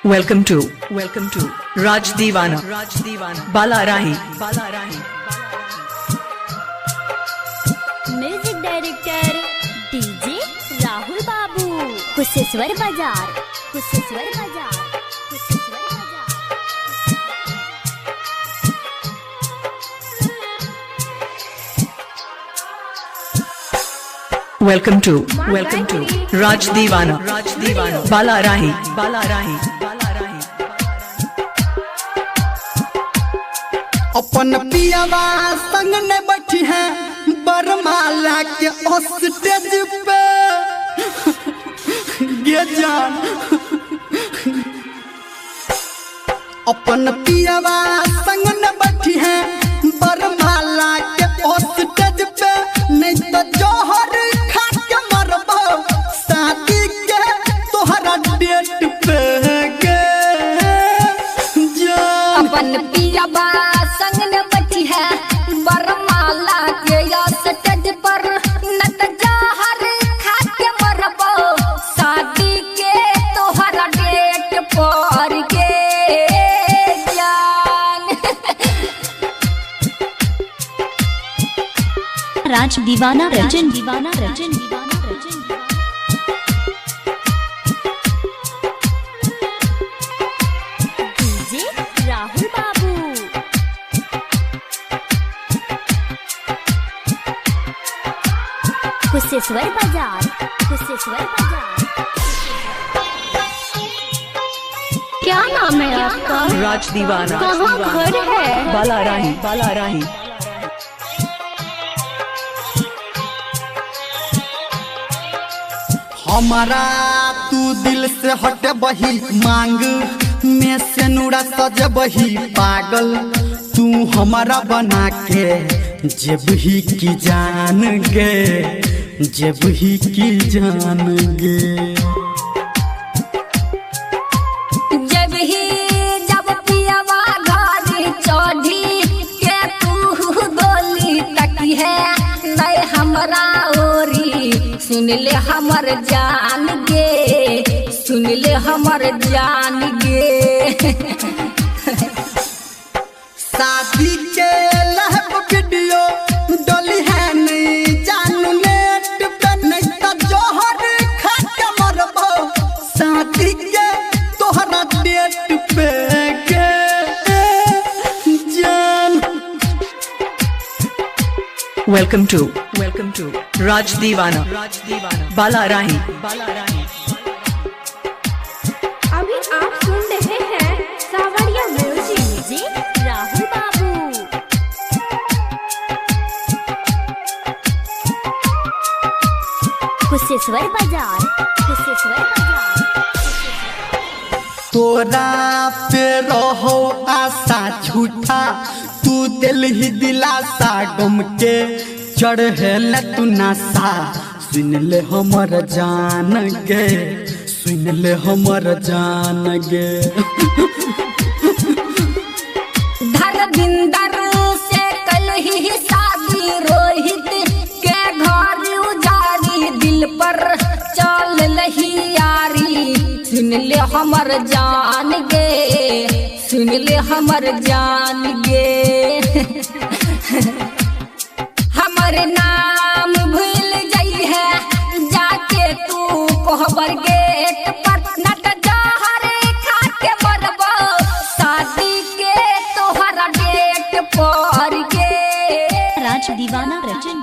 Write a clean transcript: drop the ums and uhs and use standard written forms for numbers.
Welcome to Raj Deewana, Bala Rahi. Music director DJ Rahul बाबू, कुशेश्वर बाजार, कुशेश्वर बाजार, कुशेश्वर बाजार। Welcome to Raj Deewana, Bala Rahi. अपन पियावा संग ने बैठी है बरमाला के स्टेज पे गे जान। अपन पियावा संग ने बैठी है बरमाला के स्टेज पे, नहीं तो जोहर खा के मरबो शादी के तोहरा डेट पे गे जान। अपन पियावा संग न बैठी है बरमाला के स्टेज पर, न त जहर खा के मरबो शादी के तोहरा डेट पर गे जान। राज दीवाना रचन डीजे राहुल बाबू, कुशेश्वर बाजार, कुशेश्वर बाजार। क्या नाम है आपका? Raj Deewana, कहाँ घर है? Bala Rahi. हमारा तू दिल से हटे बही मांग में से नूरा सज बही पागल, तू हमारा बना के जब ही की जान गे, जब ही की जान गे। जब पियावा घर चढ़ी के तू गोली तकी है नहीं हमरा ओरी, सुन ले हमर जान गे, सुन ले हमर जान गे। शादी के लहब वीडियो डोली है नहीं जानू नेट पे, नहीं तो जोहर खा के मरबो शादी के तोहरा डेट पे गे जान। Welcome to Raj Deewana, Bala Rahi. अभी आप सुन रहे हैं सावरिया म्यूजिक। डीजे राहुल बाबू, कुशेश्वर बाजार, कुशेश्वर बाजार। तोरा पे रहो आशा झूठा, तू दिल ही दिलासा गम के चढ़े न तू नासा, सुन ले हमर जान गे, सुन ले हमर जान गे। धर्मिंदर से कल ही शादी रोहित के घर उजारी, दिल पर चल लही यारी, सुन ले हमर जान गे, सुन ले हमर जान गे। हमर नाम भूल जाई है जाके तू कोहबर गेट पर, नट जहर खा के मरबो शादी के तोहरा डेट पर गे। राज दीवाना रचन।